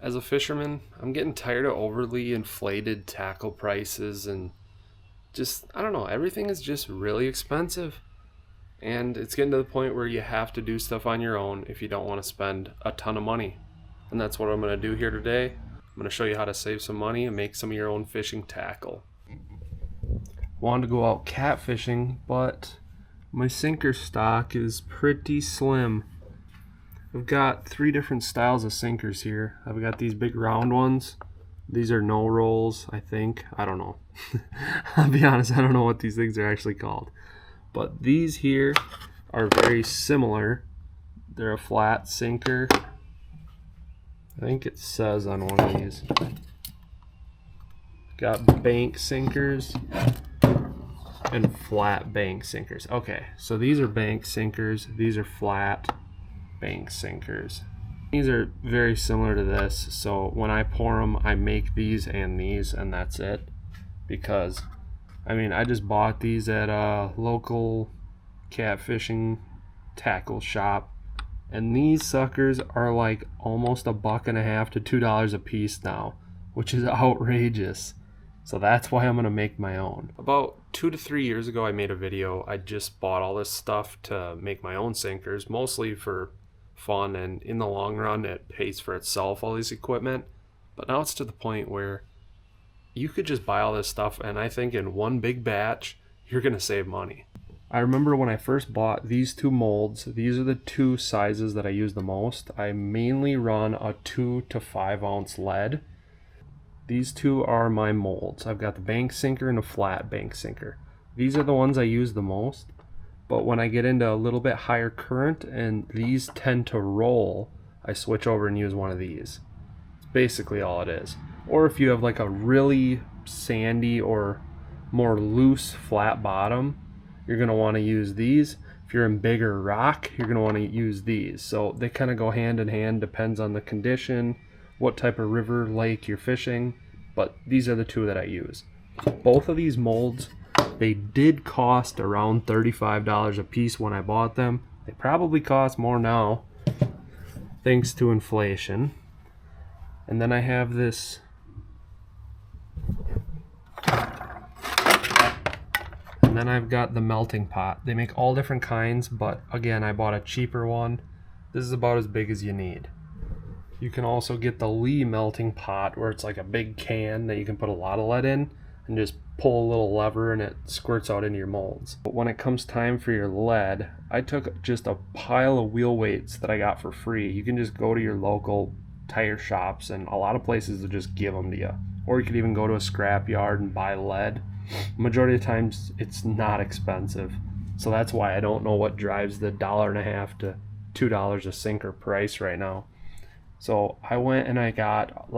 As a fisherman, I'm getting tired of overly inflated tackle prices and just, I don't know, everything is just really expensive. And it's getting to the point where you have to do stuff on your own if you don't want to spend a ton of money. And that's what I'm going to do here today. I'm going to show you how to save some money and make some of your own fishing tackle. Wanted to go out catfishing, but my sinker stock is pretty slim. I've got 3 different styles of sinkers here. I've got these big round ones. These are no rolls, I think. I don't know. I'll be honest, I don't know what these things are actually called. But these here are very similar. They're a flat sinker. I think it says on one of these. Got bank sinkers and flat bank sinkers. Okay, so these are bank sinkers. These are flat bank sinkers. These are very similar to this, so when I pour them, I make these, and that's it. Because, I mean, I just bought these at a local catfishing tackle shop, and these suckers are like almost $1.50 to $2 a piece now, which is outrageous. So that's why I'm gonna make my own. About 2 to 3 years ago, I made a video. I just bought all this stuff to make my own sinkers, mostly for fun, and in the long run it pays for itself, all this equipment. But now it's to the point where you could just buy all this stuff, and I think in one big batch you're gonna save money. I remember when I first bought these 2 molds. These are the 2 sizes that I use the most. I mainly run a 2 to 5 ounce lead. These 2 are my molds. I've got the bank sinker and a flat bank sinker. These are the ones I use the most. But when I get into a little bit higher current and these tend to roll, I switch over and use one of these. It's basically all it is. Or if you have like a really sandy or more loose flat bottom, you're going to want to use these. If you're in bigger rock, you're going to want to use these. So they kind of go hand in hand, depends on the condition, what type of river, lake you're fishing. But these are the 2 that I use. Both of these molds, they did cost around $35 a piece when I bought them. They probably cost more now, thanks to inflation. And then I have this and then I've got the melting pot. They make all different kinds, but again, I bought a cheaper one. This is about as big as you need. You can also get the Lee melting pot, where it's like a big can that you can put a lot of lead in and just pull a little lever and it squirts out into your molds. But when it comes time for your lead, I took just a pile of wheel weights that I got for free. You can just go to your local tire shops, and a lot of places will just give them to you. Or you could even go to a scrap yard and buy lead. Majority of the times it's not expensive. So that's why I don't know what drives the $1.50 to $2 a sinker price right now. So I went and I got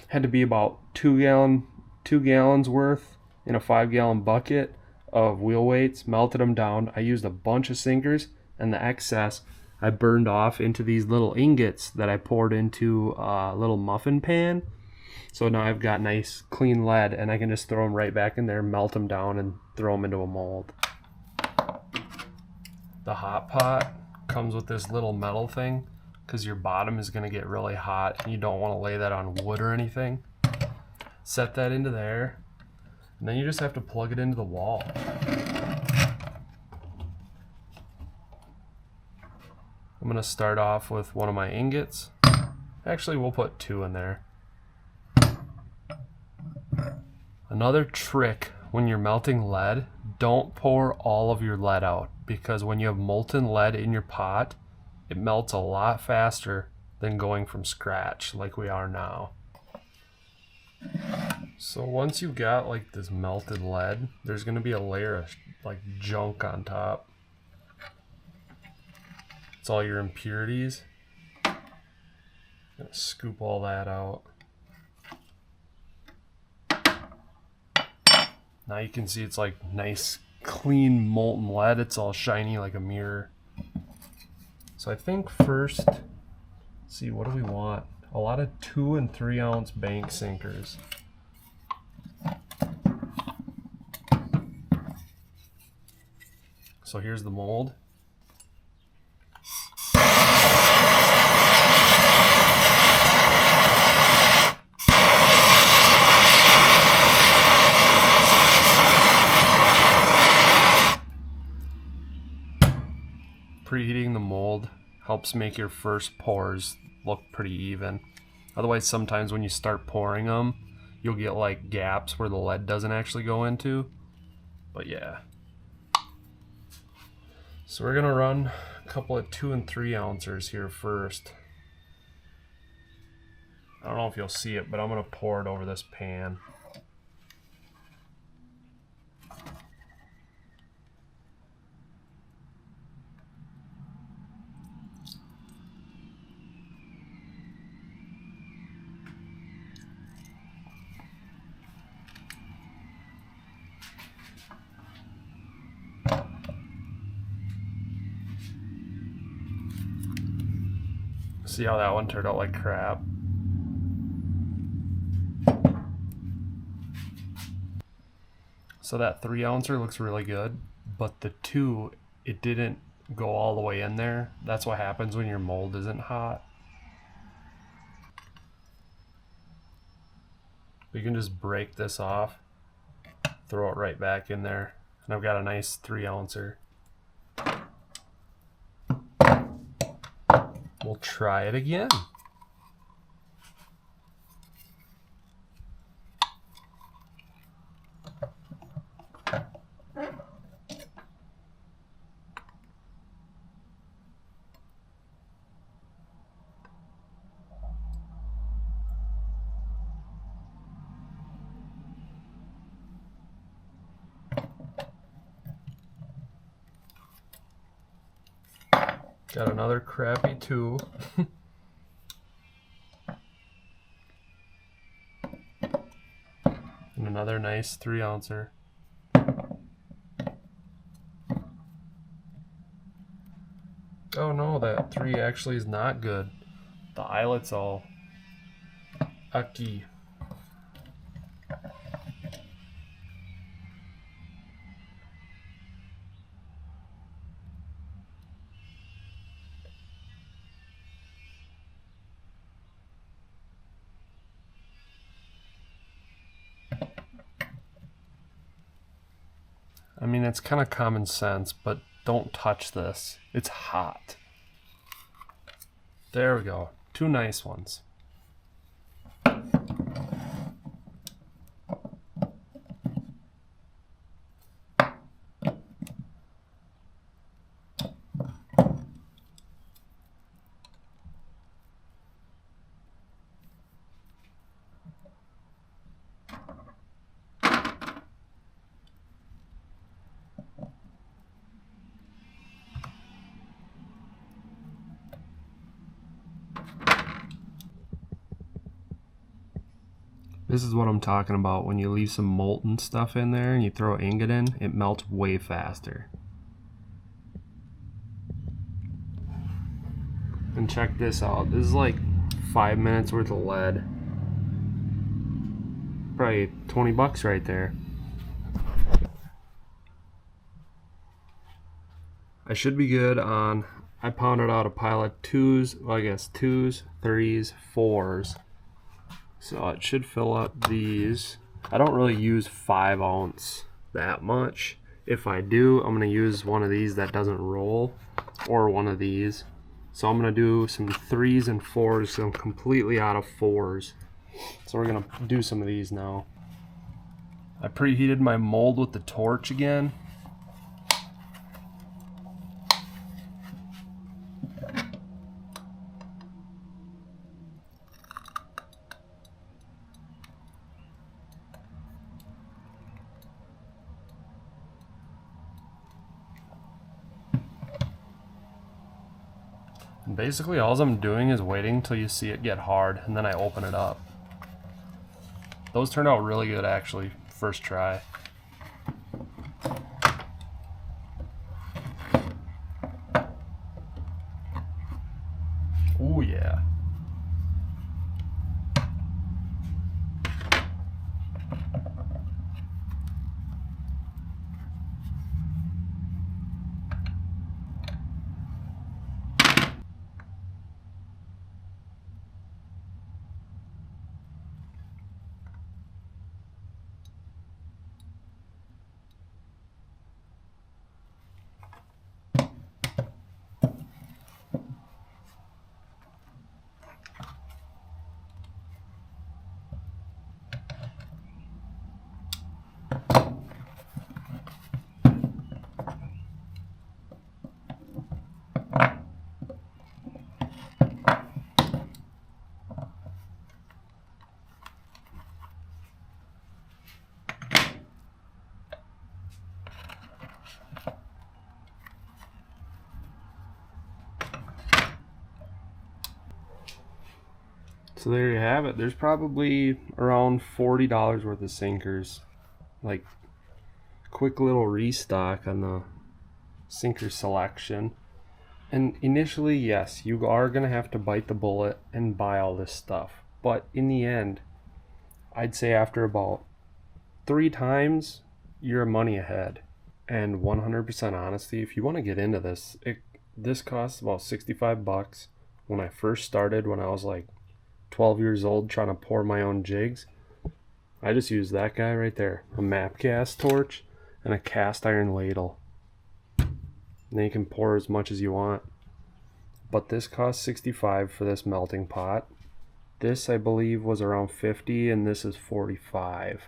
had to be about 2 gallons worth in a 5-gallon bucket of wheel weights, melted them down. I used a bunch of sinkers, and the excess I burned off into these little ingots that I poured into a little muffin pan. So now I've got nice clean lead, and I can just throw them right back in there, melt them down, and throw them into a mold. The hot pot comes with this little metal thing, because your bottom is going to get really hot and you don't want to lay that on wood or anything. Set that into there, and then you just have to plug it into the wall. I'm going to start off with one of my ingots. Actually, we'll put 2 in there. Another trick when you're melting lead, don't pour all of your lead out, because when you have molten lead in your pot, it melts a lot faster than going from scratch like we are now. So once you've got like this melted lead, there's going to be a layer of like junk on top. It's all your impurities. I'm going to scoop all that out. Now you can see it's like nice clean molten lead. It's all shiny like a mirror. So I think first, let's see, what do we want? A lot of 2 and 3 ounce bank sinkers. So here's the mold. Helps make your first pours look pretty even. Otherwise, sometimes when you start pouring them, you'll get like gaps where the lead doesn't actually go into. But yeah. So we're gonna run a couple of 2 and 3 ounces here first. I don't know if you'll see it, but I'm gonna pour it over this pan. See how that one turned out like crap? So that 3 ouncer looks really good, but the 2, it didn't go all the way in there. That's what happens when your mold isn't hot. You can just break this off, throw it right back in there, and I've got a nice 3 ouncer. We'll try it again. Got another crappy 2. And another nice 3 ouncer. Oh no, that 3 actually is not good. The eyelet's all ucky. I mean, it's kind of common sense, but don't touch this. It's hot. There we go. 2 nice ones. This is what I'm talking about. When you leave some molten stuff in there and you throw ingot in, it melts way faster. And check this out. This is like 5 minutes worth of lead. Probably 20 bucks right there. I should be good on, I pounded out a pile of 2s, well I guess 2s, 3s, 4s. So it should fill up these. I don't really use 5 ounce that much. If I do, I'm gonna use one of these that doesn't roll, or one of these. So I'm gonna do some 3s and 4s, so I'm completely out of 4s. So we're gonna do some of these now. I preheated my mold with the torch again. Basically all I'm doing is waiting until you see it get hard, and then I open it up. Those turned out really good actually, first try. Oh yeah. So there you have it. There's probably around $40 worth of sinkers. Like, quick little restock on the sinker selection. And initially, yes, you are going to have to bite the bullet and buy all this stuff. But in the end, I'd say after about 3 times, you're money ahead. And 100% honesty, if you want to get into this, this costs about 65 bucks. When I first started, when I was like 12 years old trying to pour my own jigs, I just used that guy right there, a map gas torch and a cast iron ladle. And then you can pour as much as you want. But this cost 65 for this melting pot. This I believe was around 50 and this is 45.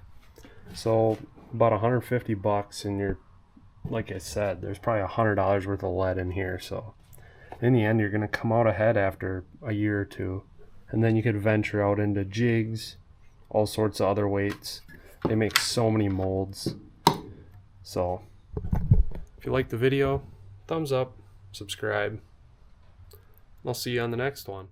So about 150 bucks, and you're, like I said, there's probably $100 worth of lead in here. So in the end, you're gonna come out ahead after a year or two. And then you could venture out into jigs, all sorts of other weights. They make so many molds. So if you like the video, thumbs up, subscribe. I'll see you on the next one.